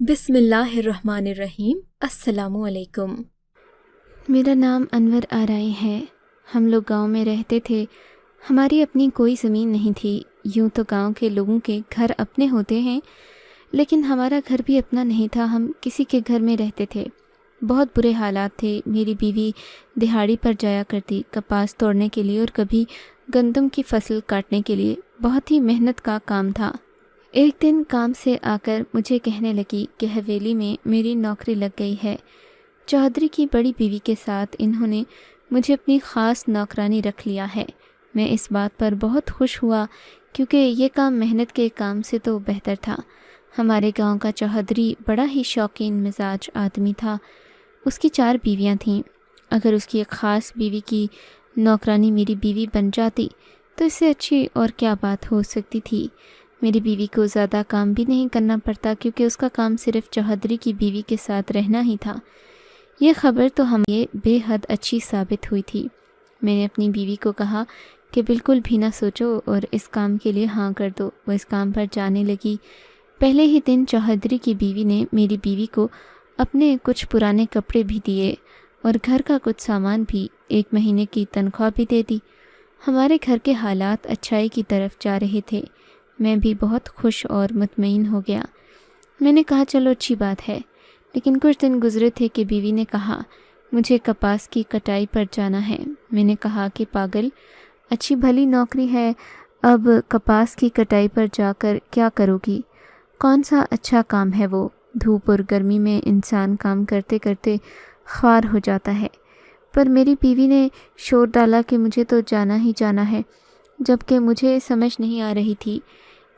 بسم اللہ الرحمن الرحیم۔ السلام علیکم۔ میرا نام انور آرائی ہے۔ ہم لوگ گاؤں میں رہتے تھے۔ ہماری اپنی کوئی زمین نہیں تھی۔ یوں تو گاؤں کے لوگوں کے گھر اپنے ہوتے ہیں، لیکن ہمارا گھر بھی اپنا نہیں تھا۔ ہم کسی کے گھر میں رہتے تھے۔ بہت برے حالات تھے۔ میری بیوی دہاڑی پر جایا کرتی، کپاس توڑنے کے لیے اور کبھی گندم کی فصل کاٹنے کے لیے۔ بہت ہی محنت کا کام تھا۔ ایک دن کام سے آ کر مجھے کہنے لگی کہ حویلی میں میری نوکری لگ گئی ہے۔ چودھری کی بڑی بیوی کے ساتھ انہوں نے مجھے اپنی خاص نوکرانی رکھ لیا ہے۔ میں اس بات پر بہت خوش ہوا، کیونکہ یہ کام محنت کے کام سے تو بہتر تھا۔ ہمارے گاؤں کا چودھری بڑا ہی شوقین مزاج آدمی تھا۔ اس کی 4 بیویاں تھیں۔ اگر اس کی ایک خاص بیوی کی نوکرانی میری بیوی بن جاتی تو اس سے اچھی اور کیا بات ہو سکتی تھی۔ میری بیوی کو زیادہ کام بھی نہیں کرنا پڑتا، کیونکہ اس کا کام صرف چودھری کی بیوی کے ساتھ رہنا ہی تھا۔ یہ خبر تو ہمیں بے حد اچھی ثابت ہوئی تھی۔ میں نے اپنی بیوی کو کہا کہ بالکل بھی نہ سوچو اور اس کام کے لیے ہاں کر دو۔ وہ اس کام پر جانے لگی۔ پہلے ہی دن چودھری کی بیوی نے میری بیوی کو اپنے کچھ پرانے کپڑے بھی دیے اور گھر کا کچھ سامان بھی، 1 مہینے کی تنخواہ بھی دے دی۔ ہمارے گھر کے حالات اچھائی کی طرف جا رہے تھے۔ میں بھی بہت خوش اور مطمئن ہو گیا۔ میں نے کہا چلو اچھی بات ہے، لیکن کچھ دن گزرے تھے کہ بیوی نے کہا مجھے کپاس کی کٹائی پر جانا ہے۔ میں نے کہا کہ پاگل، اچھی بھلی نوکری ہے، اب کپاس کی کٹائی پر جا کر کیا کرو گی؟ کون سا اچھا کام ہے وہ؟ دھوپ اور گرمی میں انسان کام کرتے کرتے خوار ہو جاتا ہے۔ پر میری بیوی نے شور ڈالا کہ مجھے تو جانا ہی جانا ہے، جبکہ مجھے سمجھ نہیں آ رہی تھی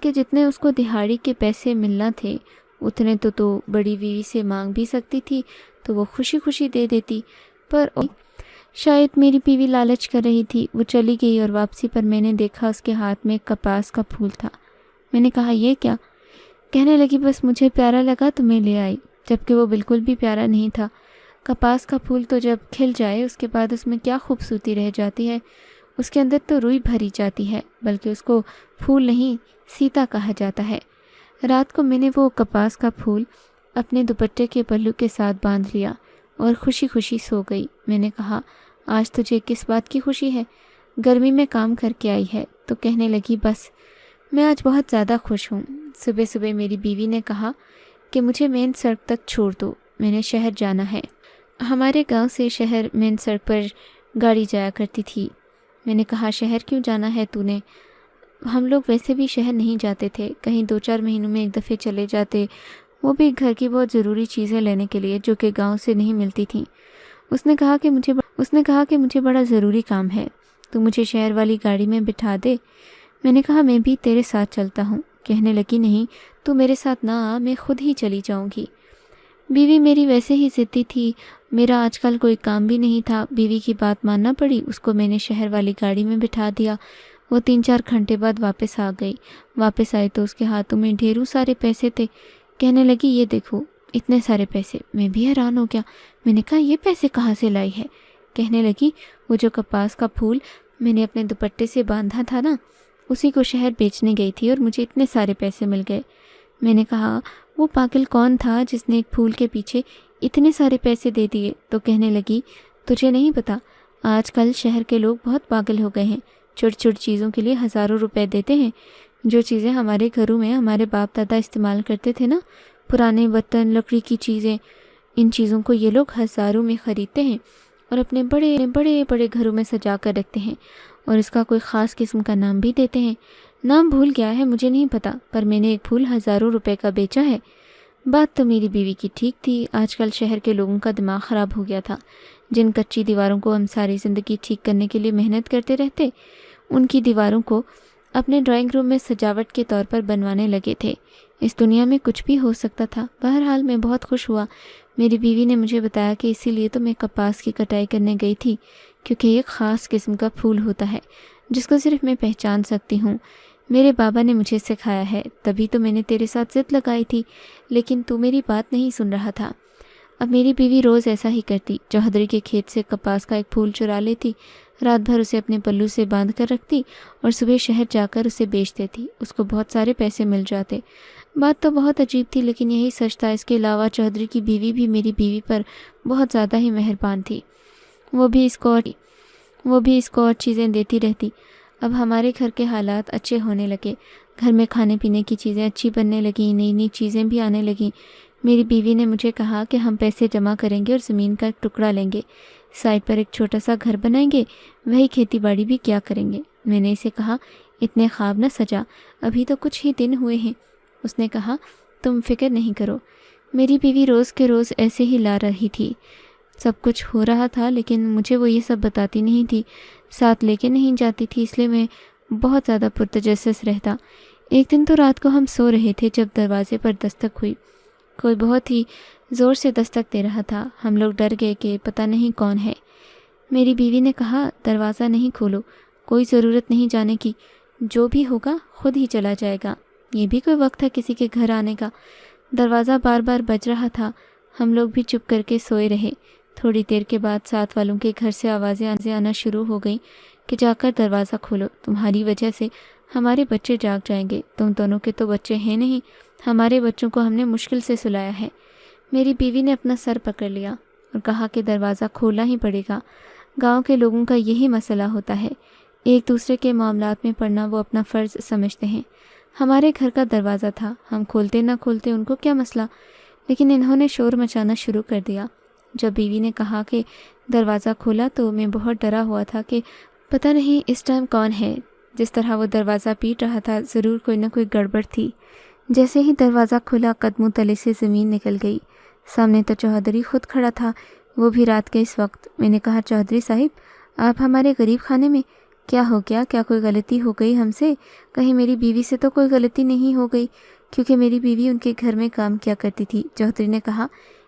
کہ جتنے اس کو دہاڑی کے پیسے ملنا تھے اتنے تو بڑی بیوی سے مانگ بھی سکتی تھی، تو وہ خوشی خوشی دے دیتی۔ پر شاید میری بیوی لالچ کر رہی تھی۔ وہ چلی گئی اور واپسی پر میں نے دیکھا اس کے ہاتھ میں کپاس کا پھول تھا۔ میں نے کہا یہ کیا؟ کہنے لگی بس مجھے پیارا لگا تو میں لے آئی، جبکہ وہ بالکل بھی پیارا نہیں تھا۔ کپاس کا پھول تو جب کھل جائے اس کے بعد اس میں کیا خوبصورتی رہ جاتی ہے، اس کے اندر تو روئی بھری جاتی ہے، بلکہ اس کو پھول نہیں سیتا کہا جاتا ہے۔ رات کو میں نے وہ کپاس کا پھول اپنے دوپٹے کے پلو کے ساتھ باندھ لیا اور خوشی خوشی سو گئی۔ میں نے کہا آج تجھے کس بات کی خوشی ہے؟ گرمی میں کام کر کے آئی ہے؟ تو کہنے لگی بس میں آج بہت زیادہ خوش ہوں۔ صبح صبح میری بیوی نے کہا کہ مجھے مین سڑک تک چھوڑ دو، میں نے شہر جانا ہے۔ ہمارے گاؤں سے شہر مین سڑک پر گاڑی جایا کرتی تھی۔ میں نے کہا شہر کیوں جانا ہے تو نے؟ ہم لوگ ویسے بھی شہر نہیں جاتے تھے، کہیں 2-4 مہینوں میں ایک دفعہ چلے جاتے، وہ بھی گھر کی بہت ضروری چیزیں لینے کے لیے جو کہ گاؤں سے نہیں ملتی تھیں۔ اس نے کہا کہ مجھے بڑا ضروری کام ہے، تو مجھے شہر والی گاڑی میں بٹھا دے۔ میں نے کہا میں بھی تیرے ساتھ چلتا ہوں۔ کہنے لگی نہیں، تو میرے ساتھ نہ آ، میں خود ہی چلی جاؤں گی۔ بیوی میری ویسے ہی ضدی تھی، میرا آج کل کوئی کام بھی نہیں تھا، بیوی کی بات ماننا پڑی۔ اس کو میں نے شہر والی گاڑی میں بٹھا دیا۔ وہ 3-4 گھنٹے بعد واپس آ گئی۔ واپس آئی تو اس کے ہاتھوں میں ڈھیروں سارے پیسے تھے۔ کہنے لگی یہ دیکھو اتنے سارے پیسے۔ میں بھی حیران ہو گیا۔ میں نے کہا یہ پیسے کہاں سے لائی ہے؟ کہنے لگی وہ جو کپاس کا پھول میں نے اپنے دوپٹے سے باندھا تھا نا، اسی کو شہر بیچنے گئی تھی اور مجھے اتنے سارے پیسے مل گئے۔ میں نے کہا وہ پاگل کون تھا جس نے ایک پھول کے پیچھے اتنے سارے پیسے دے دیے؟ تو کہنے لگی تجھے نہیں پتا، آج کل شہر کے لوگ بہت پاگل ہو گئے ہیں، چھوٹی چھوٹی چیزوں کے لیے ہزاروں روپے دیتے ہیں۔ جو چیزیں ہمارے گھروں میں ہمارے باپ دادا استعمال کرتے تھے نا، پرانے برتن، لکڑی کی چیزیں، ان چیزوں کو یہ لوگ ہزاروں میں خریدتے ہیں اور اپنے بڑے بڑے بڑے گھروں میں سجا کر رکھتے ہیں، اور اس کا کوئی خاص قسم کا نام بھی دیتے ہیں۔ نام بھول گیا ہے، مجھے نہیں پتا، پر میں نے ایک پھول ہزاروں روپے کا بیچا ہے۔ بات تو میری بیوی کی ٹھیک تھی۔ آج کل شہر کے لوگوں کا دماغ خراب ہو گیا تھا۔ جن کچی دیواروں کو ہم ساری زندگی ٹھیک کرنے کے لیے محنت کرتے رہتے، ان کی دیواروں کو اپنے ڈرائنگ روم میں سجاوٹ کے طور پر بنوانے لگے تھے۔ اس دنیا میں کچھ بھی ہو سکتا تھا۔ بہرحال میں بہت خوش ہوا۔ میری بیوی نے مجھے بتایا کہ اسی لیے تو میں کپاس کی کٹائی کرنے گئی تھی، کیونکہ یہ خاص قسم کا پھول ہوتا ہے جس کو صرف میں پہچان سکتی ہوں۔ میرے بابا نے مجھے سکھایا ہے، تبھی تو میں نے تیرے ساتھ ضد لگائی تھی، لیکن تو میری بات نہیں سن رہا تھا۔ اب میری بیوی روز ایسا ہی کرتی، چودھری کے کھیت سے کپاس کا ایک پھول چرا لیتی، رات بھر اسے اپنے پلو سے باندھ کر رکھتی اور صبح شہر جا کر اسے بیچ دیتی۔ اس کو بہت سارے پیسے مل جاتے۔ بات تو بہت عجیب تھی، لیکن یہی سچ تھا۔ اس کے علاوہ چودھری کی بیوی بھی میری بیوی پر بہت زیادہ ہی مہربان تھی۔ وہ بھی اس کو اور چیزیں دیتی رہتی۔ اب ہمارے گھر کے حالات اچھے ہونے لگے، گھر میں کھانے پینے کی چیزیں اچھی بننے لگیں، نئی نئی چیزیں بھی آنے لگیں۔ میری بیوی نے مجھے کہا کہ ہم پیسے جمع کریں گے اور زمین کا ایک ٹکڑا لیں گے، سائڈ پر ایک چھوٹا سا گھر بنائیں گے، وہی کھیتی باڑی بھی کیا کریں گے۔ میں نے اسے کہا اتنے خواب نہ سجا، ابھی تو کچھ ہی دن ہوئے ہیں۔ اس نے کہا تم فکر نہیں کرو۔ میری بیوی روز کے روز ایسے ہی لا رہی تھی، سب کچھ ہو رہا تھا، لیکن مجھے وہ یہ سب بتاتی نہیں تھی، ساتھ لے کے نہیں جاتی تھی، اس لیے میں بہت زیادہ پرتجسس رہتا۔ ایک دن تو رات کو ہم سو رہے تھے جب دروازے پر دستک ہوئی۔ کوئی بہت ہی زور سے دستک دے رہا تھا۔ ہم لوگ ڈر گئے کہ پتہ نہیں کون ہے۔ میری بیوی نے کہا دروازہ نہیں کھولو، کوئی ضرورت نہیں جانے کی، جو بھی ہوگا خود ہی چلا جائے گا۔ یہ بھی کوئی وقت تھا کسی کے گھر آنے کا۔ دروازہ بار بار بج رہا تھا، ہم لوگ بھی چپ کر کے سوئے رہے۔ تھوڑی دیر کے بعد ساتھ والوں کے گھر سے آوازیں آنا شروع ہو گئیں کہ جا کر دروازہ کھولو، تمہاری وجہ سے ہمارے بچے جاگ جائیں گے، تم دونوں کے تو بچے ہیں نہیں، ہمارے بچوں کو ہم نے مشکل سے سلایا ہے۔ میری بیوی نے اپنا سر پکڑ لیا اور کہا کہ دروازہ کھولنا ہی پڑے گا۔ گاؤں کے لوگوں کا یہی مسئلہ ہوتا ہے، ایک دوسرے کے معاملات میں پڑنا وہ اپنا فرض سمجھتے ہیں۔ ہمارے گھر کا دروازہ تھا، ہم کھولتے نہ کھولتے ان کو کیا مسئلہ، لیکن انہوں نے شور مچانا شروع کر دیا۔ جب بیوی نے کہا کہ دروازہ کھولا تو میں بہت ڈرا ہوا تھا کہ پتہ نہیں اس ٹائم کون ہے۔ جس طرح وہ دروازہ پیٹ رہا تھا ضرور کوئی نہ کوئی گڑبڑ تھی۔ جیسے ہی دروازہ کھلا قدموں تلے سے زمین نکل گئی۔ سامنے تو چودھری خود کھڑا تھا، وہ بھی رات کے اس وقت۔ میں نے کہا چودھری صاحب آپ ہمارے غریب خانے میں، کیا ہو گیا؟ کیا کوئی غلطی ہو گئی ہم سے؟ کہیں میری بیوی سے تو کوئی غلطی نہیں ہو گئی، کیونکہ میری بیوی ان کے گھر میں کام کیا کرتی تھی۔ چودھری نے کہا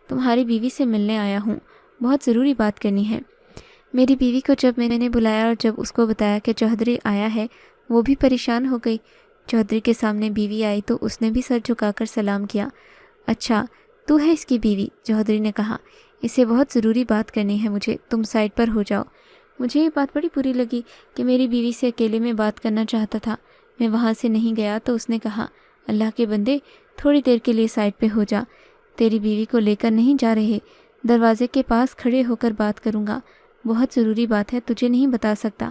تمہاری بیوی سے ملنے آیا ہوں، بہت ضروری بات کرنی ہے۔ میری بیوی کو جب میں نے بلایا اور جب اس کو بتایا کہ چودھری آیا ہے، وہ بھی پریشان ہو گئی۔ چودھری کے سامنے بیوی آئی تو اس نے بھی سر جھکا کر سلام کیا۔ اچھا تو ہے اس کی بیوی؟ چودھری نے کہا اسے بہت ضروری بات کرنی ہے مجھے، تم سائڈ پر ہو جاؤ۔ مجھے یہ بات بڑی بری لگی کہ میری بیوی سے اکیلے میں بات کرنا چاہتا تھا۔ میں وہاں سے نہیں گیا تو اس نے کہا اللہ کے بندے تھوڑی دیر کے لیے سائڈ پہ ہو جا، تیری بیوی کو لے کر نہیں جا رہے، دروازے کے پاس کھڑے ہو کر بات کروں گا، بہت ضروری بات ہے، تجھے نہیں بتا سکتا۔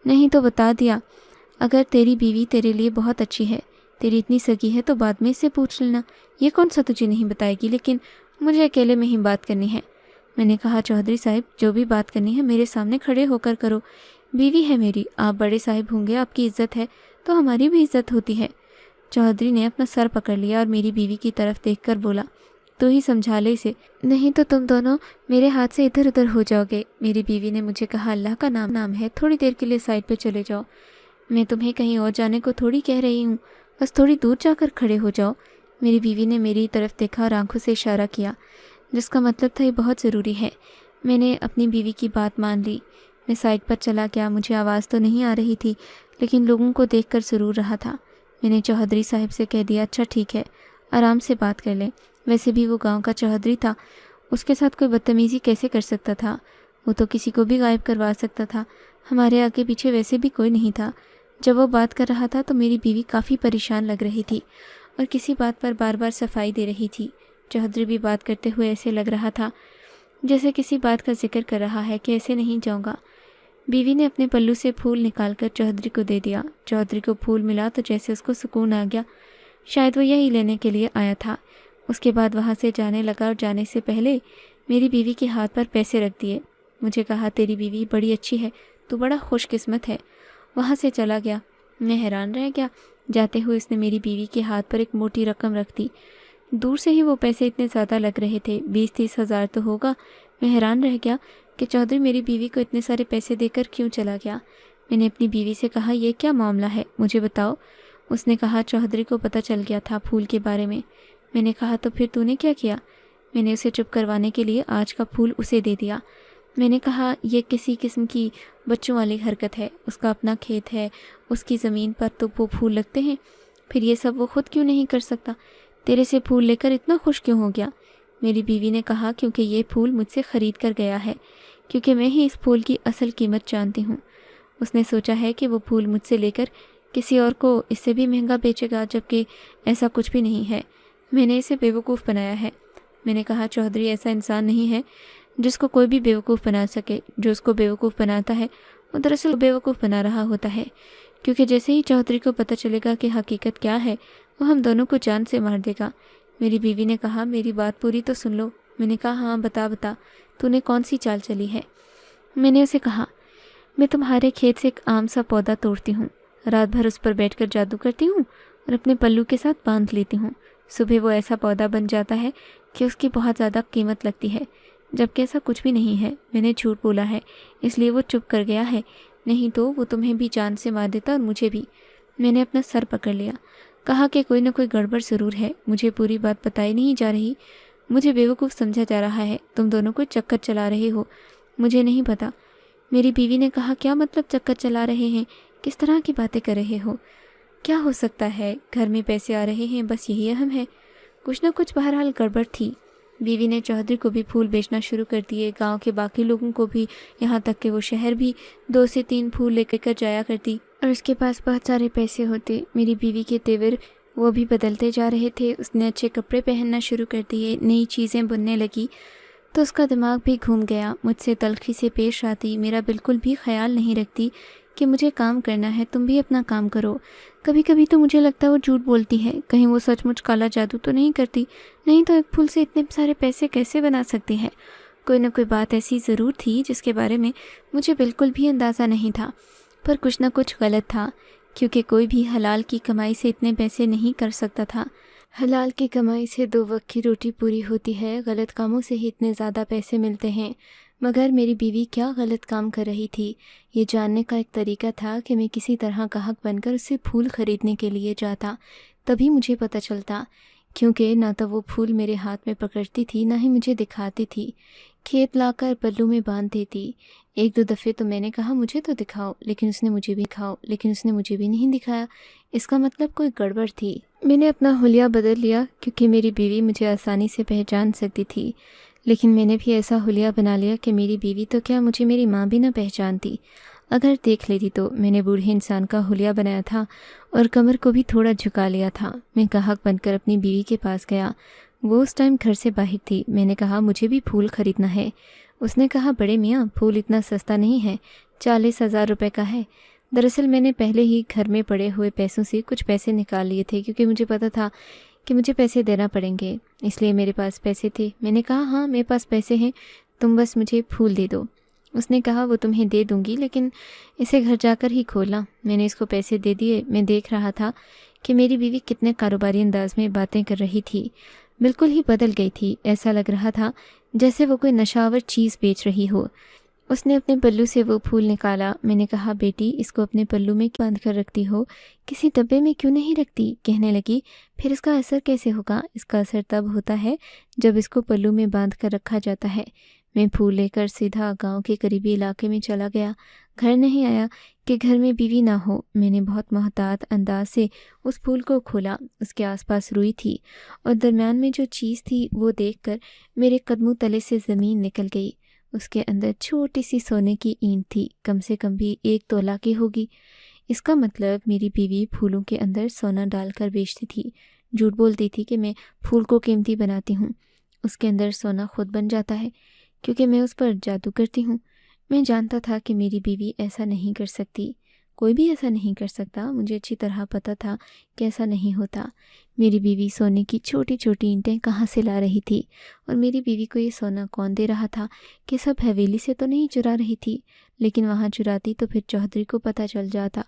نہیں تو بتا دیا، اگر تیری بیوی تیرے لیے بہت اچھی ہے، تیری اتنی سگی ہے تو بعد میں اس سے پوچھ لینا، یہ کون سا تجھے نہیں بتائے گی، لیکن مجھے اکیلے میں ہی بات کرنی ہے۔ میں نے کہا چودھری صاحب جو بھی بات کرنی ہے میرے سامنے کھڑے ہو کر کرو، بیوی ہے میری، آپ بڑے صاحب ہوں گے، آپ کی عزت ہے تو ہماری بھی عزت ہوتی ہے۔ چودھری نے اپنا سر پکڑ لیا اور میری بیوی کی طرف دیکھ کر بولا تو ہی سمجھا لے اسے، نہیں تو تم دونوں میرے ہاتھ سے ادھر ادھر ہو جاؤ گے۔ میری بیوی نے مجھے کہا اللہ کا نام ہے، تھوڑی دیر کے لیے سائڈ پہ چلے جاؤ، میں تمہیں کہیں اور جانے کو تھوڑی کہہ رہی ہوں، بس تھوڑی دور جا کر کھڑے ہو جاؤ۔ میری بیوی نے میری طرف دیکھا اور آنکھوں سے اشارہ کیا، جس کا مطلب تھا یہ بہت ضروری ہے۔ میں نے اپنی بیوی کی بات مان لی، میں سائڈ پر چلا گیا۔ مجھے آواز تو نہیں آ رہی تھی، لیکن لوگوں کو دیکھ کر ضرور رہا تھا۔ میں نے چودھری صاحب سے کہہ دیا اچھا ٹھیک ہے، آرام سے بات کر لیں، ویسے بھی وہ گاؤں کا چودھری تھا، اس کے ساتھ کوئی بدتمیزی کیسے کر سکتا تھا، وہ تو کسی کو بھی غائب کروا سکتا تھا، ہمارے آگے پیچھے ویسے بھی کوئی نہیں تھا۔ جب وہ بات کر رہا تھا تو میری بیوی کافی پریشان لگ رہی تھی اور کسی بات پر بار بار صفائی دے رہی تھی۔ چودھری بھی بات کرتے ہوئے ایسے لگ رہا تھا جیسے کسی بات کا ذکر کر رہا ہے کہ ایسے نہیں جاؤں گا۔ بیوی نے اپنے پلو سے پھول نکال کر چودھری کو دے دیا۔ چودھری کو پھول ملا تو جیسے اس کو سکون آ گیا، شاید وہ یہی لینے کے لیے آیا تھا۔ اس کے بعد وہاں سے جانے لگا اور جانے سے پہلے میری بیوی کے ہاتھ پر پیسے رکھ دیے۔ مجھے کہا تیری بیوی بڑی اچھی ہے، تو بڑا خوش قسمت ہے۔ وہاں سے چلا گیا۔ میں حیران رہ گیا، جاتے ہوئے اس نے میری بیوی کے ہاتھ پر ایک موٹی رقم رکھ دی۔ دور سے ہی وہ پیسے اتنے زیادہ لگ رہے تھے، 20-30 ہزار تو ہوگا۔ میں حیران رہ گیا کہ چودھری میری بیوی کو اتنے سارے پیسے دے کر کیوں چلا گیا۔ میں نے اپنی بیوی سے کہا یہ کیا معاملہ ہے، مجھے بتاؤ۔ اس نے کہا چودھری کو پتہ چل گیا تھا پھول کے بارے میں۔ میں نے کہا تو پھر تو نے کیا کیا؟ میں نے اسے چپ کروانے کے لیے آج کا پھول اسے دے دیا۔ میں نے کہا یہ کسی قسم کی بچوں والی حرکت ہے، اس کا اپنا کھیت ہے، اس کی زمین پر تو وہ پھول لگتے ہیں، پھر یہ سب وہ خود کیوں نہیں کر سکتا؟ تیرے سے پھول لے کر اتنا خوش کیوں ہو گیا؟ میری بیوی نے کہا کیونکہ یہ پھول مجھ سے خرید کر گیا ہے، کیونکہ میں ہی اس پھول کی اصل قیمت جانتی ہوں۔ اس نے سوچا ہے کہ وہ پھول مجھ سے لے کر کسی اور کو اس سے بھی مہنگا بیچے گا، جبکہ ایسا کچھ بھی نہیں ہے۔ میں نے اسے بیوقوف بنایا ہے۔ میں نے کہا چودھری ایسا انسان نہیں ہے جس کو کوئی بھی بیوقوف بنا سکے۔ جو اس کو بیوقوف بناتا ہے وہ دراصل بیوقوف بنا رہا ہوتا ہے، کیونکہ جیسے ہی چودھری کو پتہ چلے گا کہ حقیقت کیا ہے وہ ہم دونوں کو جان سے مار دے گا۔ میری بیوی نے کہا میری بات پوری تو سن لو۔ میں نے کہا ہاں بتا تو نے کون سی چال چلی ہے؟ میں نے اسے کہا میں تمہارے کھیت سے ایک عام سا پودا توڑتی ہوں، رات بھر اس پر بیٹھ کر جادو کرتی ہوں اور اپنے پلو کے ساتھ باندھ لیتی ہوں۔ صبح وہ ایسا پودا بن جاتا ہے کہ اس کی بہت زیادہ قیمت لگتی ہے، جبکہ ایسا کچھ بھی نہیں ہے۔ میں نے جھوٹ بولا ہے، اس لیے وہ چپ کر گیا ہے، نہیں تو وہ تمہیں بھی جان سے مار دیتا اور مجھے بھی۔ میں نے اپنا سر پکڑ لیا، کہا کہ کوئی نہ کوئی گڑبڑ ضرور ہے، مجھے پوری بات بتائی نہیں جا رہی، مجھے بیوقوف سمجھا جا رہا ہے، تم دونوں کو چکر چلا رہے ہو، مجھے نہیں پتا۔ میری بیوی نے کہا کیا مطلب چکر چلا رہے ہیں؟ کس طرح کی باتیں کر رہے ہو؟ کیا ہو سکتا ہے؟ گھر میں پیسے آ رہے ہیں، بس یہی اہم ہے۔ کچھ نہ کچھ بہرحال گڑبڑ تھی۔ بیوی نے چودھری کو بھی پھول بیچنا شروع کر دیے، گاؤں کے باقی لوگوں کو بھی، یہاں تک کہ وہ شہر بھی 2 سے 3 پھول لے کر جایا کرتی اور اس کے پاس بہت سارے پیسے ہوتے۔ میری بیوی کے تیور وہ بھی بدلتے جا رہے تھے، اس نے اچھے کپڑے پہننا شروع کر دیے، نئی چیزیں بننے لگی تو اس کا دماغ بھی گھوم گیا، مجھ سے تلخی سے پیش آتی، میرا بالکل بھی خیال نہیں رکھتی کہ مجھے کام کرنا ہے، تم بھی اپنا کام کرو۔ کبھی کبھی تو مجھے لگتا ہے وہ جھوٹ بولتی ہے، کہیں وہ سچ مچ کالا جادو تو نہیں کرتی، نہیں تو ایک پھول سے اتنے سارے پیسے کیسے بنا سکتی ہے؟ کوئی نہ کوئی بات ایسی ضرور تھی جس کے بارے میں مجھے بالکل بھی اندازہ نہیں تھا، پر کچھ نہ کچھ غلط تھا، کیونکہ کوئی بھی حلال کی کمائی سے اتنے پیسے نہیں کر سکتا تھا۔ حلال کی کمائی سے 2 وقت کی روٹی پوری ہوتی ہے، غلط کاموں سے ہی اتنے زیادہ پیسے ملتے ہیں۔ مگر میری بیوی کیا غلط کام کر رہی تھی، یہ جاننے کا ایک طریقہ تھا کہ میں کسی طرح گاہک بن کر اسے پھول خریدنے کے لیے جاتا، تبھی مجھے پتہ چلتا، کیونکہ نہ تو وہ پھول میرے ہاتھ میں پکڑتی تھی نہ ہی مجھے دکھاتی تھی، کھیت لا کر پلو میں باندھ دیتی۔ 1-2 دفعے تو میں نے کہا مجھے تو دکھاؤ، لیکن اس نے مجھے بھی نہیں دکھایا۔ اس کا مطلب کوئی گڑبڑ تھی۔ میں نے اپنا حلیہ بدل لیا کیونکہ میری بیوی مجھے آسانی سے پہچان سکتی تھی، لیکن میں نے بھی ایسا حلیہ بنا لیا کہ میری بیوی تو کیا مجھے میری ماں بھی نہ پہچانتی اگر دیکھ لیتی تو۔ میں نے بوڑھے انسان کا حلیہ بنایا تھا اور کمر کو بھی تھوڑا جھکا لیا تھا۔ میں گاہک بن کر اپنی بیوی کے پاس گیا، وہ اس ٹائم گھر سے باہر تھی۔ میں نے کہا مجھے بھی پھول خریدنا ہے۔ اس نے کہا بڑے میاں پھول اتنا سستا نہیں ہے، 40,000 روپے کا ہے۔ دراصل میں نے پہلے ہی گھر میں پڑے ہوئے پیسوں سے کچھ پیسے نکال لیے تھے، کیونکہ مجھے پتا تھا کہ مجھے پیسے دینا پڑیں گے، اس لیے میرے پاس پیسے تھے۔ میں نے کہا ہاں میرے پاس پیسے ہیں، تم بس مجھے پھول دے دو۔ اس نے کہا وہ تمہیں دے دوں گی، لیکن اسے گھر جا کر ہی کھولنا۔ میں نے اس کو پیسے دے دیے۔ میں دیکھ رہا تھا کہ میری بیوی کتنے کاروباری انداز میں باتیں کر رہی تھی، بالکل ہی بدل گئی تھی، ایسا لگ رہا تھا جیسے وہ کوئی نشاور چیز بیچ رہی ہو۔ اس نے اپنے پلو سے وہ پھول نکالا۔ میں نے کہا بیٹی اس کو اپنے پلو میں باندھ کر رکھتی ہو، کسی ڈبے میں کیوں نہیں رکھتی؟ کہنے لگی پھر اس کا اثر کیسے ہوگا؟ اس کا اثر تب ہوتا ہے جب اس کو پلو میں باندھ کر رکھا جاتا ہے۔ میں پھول لے کر سیدھا گاؤں کے قریبی علاقے میں چلا گیا۔ گھر نہیں آیا کہ گھر میں بیوی نہ ہو۔ میں نے بہت محتاط انداز سے اس پھول کو کھولا، اس کے آس پاس روئی تھی اور درمیان میں جو چیز تھی وہ دیکھ کر میرے قدموں تلے سے زمین نکل گئی۔ اس کے اندر چھوٹی سی سونے کی اینٹ تھی، کم سے کم بھی 1 تولہ کی ہوگی۔ اس کا مطلب میری بیوی پھولوں کے اندر سونا ڈال کر بیچتی تھی، جھوٹ بولتی تھی کہ میں پھول کو قیمتی بناتی ہوں، اس کے اندر سونا خود بن جاتا ہے کیونکہ میں اس پر جادو کرتی ہوں۔ میں جانتا تھا کہ میری بیوی ایسا نہیں کر سکتی، کوئی بھی ایسا نہیں کر سکتا، مجھے اچھی طرح پتہ تھا کہ ایسا نہیں ہوتا۔ میری بیوی سونے کی چھوٹی چھوٹی اینٹیں کہاں سے لا رہی تھی، اور میری بیوی کو یہ سونا کون دے رہا تھا؟ کہ سب حویلی سے تو نہیں چرا رہی تھی، لیکن وہاں چراتی تو پھر چودھری کو پتہ چل جاتا،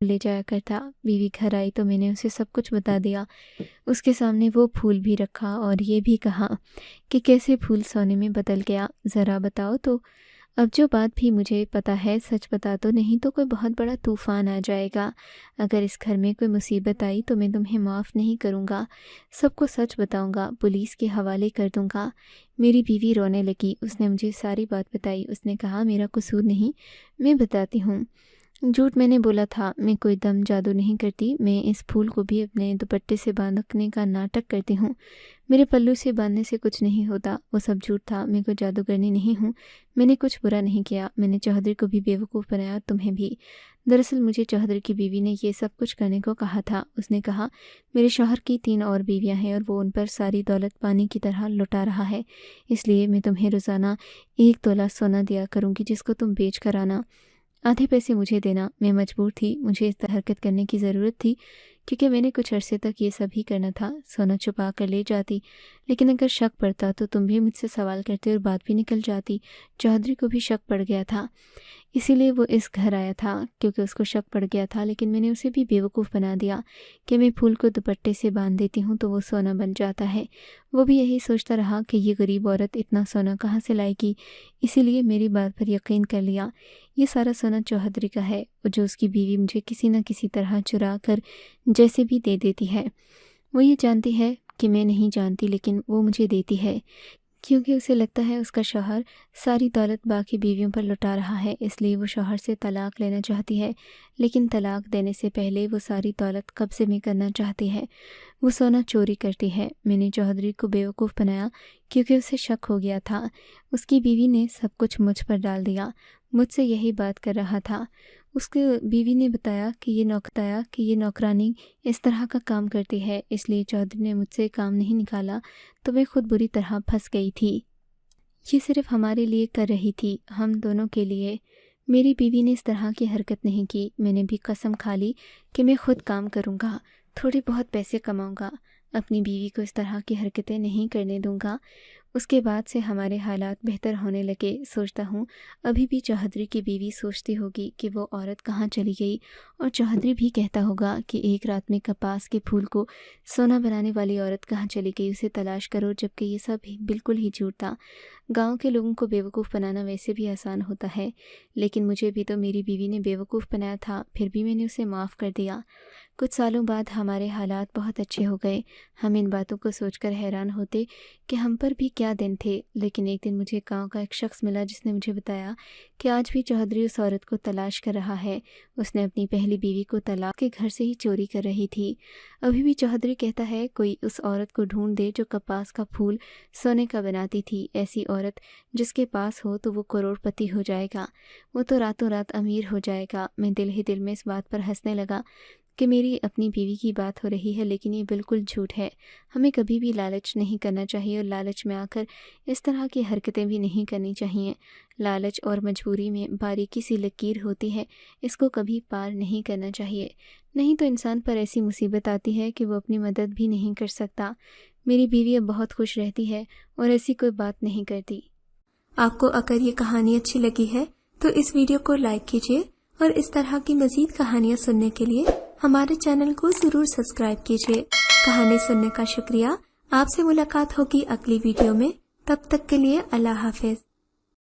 لے جایا کرتا۔ بیوی گھر آئی تو میں نے اسے سب کچھ بتا دیا، اس کے سامنے وہ پھول بھی رکھا اور یہ بھی کہا کہ کیسے پھول سونے میں بدل گیا، ذرا بتاؤ تو۔ اب جو بات بھی مجھے پتہ ہے سچ بتا دو، نہیں تو کوئی بہت بڑا طوفان آ جائے گا۔ اگر اس گھر میں کوئی مصیبت آئی تو میں تمہیں معاف نہیں کروں گا، سب کو سچ بتاؤں گا، پولیس کے حوالے کر دوں گا۔ میری بیوی رونے لگی، اس نے مجھے ساری بات بتائی۔ اس نے کہا میرا قصور نہیں، میں بتاتی ہوں، جھوٹ میں نے بولا تھا، میں کوئی دم جادو نہیں کرتی، میں اس پھول کو بھی اپنے دوپٹے سے باندھنے کا ناٹک کرتی ہوں۔ میرے پلو سے باندھنے سے کچھ نہیں ہوتا، وہ سب جھوٹ تھا، میں کوئی جادوگرنی نہیں ہوں، میں نے کچھ برا نہیں کیا، میں نے چوہدری کو بھی بیوقوف بنایا اور تمہیں بھی۔ دراصل مجھے چوہدری کی بیوی نے یہ سب کچھ کرنے کو کہا تھا۔ اس نے کہا میرے شوہر کی 3 اور بیویاں ہیں اور وہ ان پر ساری دولت پانی کی طرح لٹا رہا ہے، اس لیے میں تمہیں روزانہ 1 تولہ سونا دیا کروں گی جس کو تم بیچ کر آنا، آدھے پیسے مجھے دینا۔ میں مجبور تھی، مجھے اس طرح حرکت کرنے کی ضرورت تھی کیونکہ میں نے کچھ عرصے تک یہ سب ہی کرنا تھا، سونا چھپا کر لے جاتی، لیکن اگر شک پڑتا تو تم بھی مجھ سے سوال کرتے اور بات بھی نکل جاتی۔ چوہدری کو بھی شک پڑ گیا تھا، اسی لیے وہ اس گھر آیا تھا کیونکہ اس کو شک پڑ گیا تھا، لیکن میں نے اسے بھی بیوقوف بنا دیا کہ میں پھول کو دوپٹے سے باندھ دیتی ہوں تو وہ سونا بن جاتا ہے۔ وہ بھی یہی سوچتا رہا کہ یہ غریب عورت اتنا سونا کہاں سے لائے گی، اسی لیے میری بات پر یقین کر لیا۔ یہ سارا سونا چوہدری کا ہے، جو اس کی بیوی مجھے کسی نہ کسی طرح چرا کر جیسے بھی دے دیتی ہے۔ وہ یہ جانتی ہے کہ میں نہیں جانتی، لیکن وہ مجھے دیتی ہے کیونکہ اسے لگتا ہے اس کا شوہر ساری دولت باقی بیویوں پر لٹا رہا ہے، اس لیے وہ شوہر سے طلاق لینا چاہتی ہے، لیکن طلاق دینے سے پہلے وہ ساری دولت قبضے میں کرنا چاہتی ہے۔ وہ سونا چوری کرتی ہے۔ میں نے چوہدری کو بیوقوف بنایا کیونکہ اسے شک ہو گیا تھا، اس کی بیوی نے سب کچھ مجھ پر ڈال دیا، مجھ سے یہی بات کر رہا تھا۔ اس کی بیوی نے بتایا کہ یہ نوکرانی اس طرح کا کام کرتی ہے، اس لیے چوہدری نے مجھ سے کام نہیں نکالا تو میں خود بری طرح پھنس گئی تھی۔ یہ صرف ہمارے لیے کر رہی تھی، ہم دونوں کے لیے۔ میری بیوی نے اس طرح کی حرکت نہیں کی۔ میں نے بھی قسم کھا لی کہ میں خود کام کروں گا، تھوڑے بہت پیسے کماؤں گا، اپنی بیوی کو اس طرح کی حرکتیں نہیں کرنے دوں گا۔ اس کے بعد سے ہمارے حالات بہتر ہونے لگے۔ سوچتا ہوں ابھی بھی چوہدری کی بیوی سوچتی ہوگی کہ وہ عورت کہاں چلی گئی، اور چوہدری بھی کہتا ہوگا کہ ایک رات میں کپاس کے پھول کو سونا بنانے والی عورت کہاں چلی گئی، اسے تلاش کرو، جبکہ یہ سب بالکل ہی جھوٹ تھا۔ گاؤں کے لوگوں کو بیوقوف بنانا ویسے بھی آسان ہوتا ہے، لیکن مجھے بھی تو میری بیوی نے بیوقوف بنایا تھا، پھر بھی میں نے اسے معاف کر دیا۔ کچھ سالوں بعد ہمارے حالات بہت اچھے ہو گئے۔ ہم ان باتوں کو سوچ کر حیران ہوتے کہ ہم پر بھی کیا دن تھے، لیکن ایک دن مجھے گاؤں کا ایک شخص ملا جس نے مجھے بتایا کہ آج بھی چوہدری اس عورت کو تلاش کر رہا ہے۔ اس نے اپنی پہلی بیوی کو طلاق کے گھر سے ہی چوری کر رہی تھی۔ ابھی بھی چوہدری کہتا ہے کوئی اس عورت کو ڈھونڈ دے جو کپاس کا پھول سونے کا بناتی تھی۔ ایسی عورت جس کے پاس ہو تو وہ کروڑ پتی ہو جائے گا، وہ تو راتوں رات امیر ہو جائے گا۔ میں دل ہی دل میں اس بات پر ہنسنے لگا کہ میری اپنی بیوی کی بات ہو رہی ہے، لیکن یہ بالکل جھوٹ ہے۔ ہمیں کبھی بھی لالچ نہیں کرنا چاہیے اور لالچ میں آ کر اس طرح کی حرکتیں بھی نہیں کرنی چاہیے۔ لالچ اور مجبوری میں باریکی سی لکیر ہوتی ہے، اس کو کبھی پار نہیں کرنا چاہیے، نہیں تو انسان پر ایسی مصیبت آتی ہے کہ وہ اپنی مدد بھی نہیں کر سکتا۔ میری بیوی اب بہت خوش رہتی ہے اور ایسی کوئی بات نہیں کرتی۔ آپ کو اگر یہ کہانی اچھی لگی ہے تو اس ویڈیو کو لائک کیجیے اور اس طرح کی مزید کہانیاں سننے کے لیے ہمارے چینل کو ضرور سبسکرائب کیجیے۔ کہانی سننے کا شکریہ۔ آپ سے ملاقات ہوگی اگلی ویڈیو میں، تب تک کے لیے اللہ حافظ۔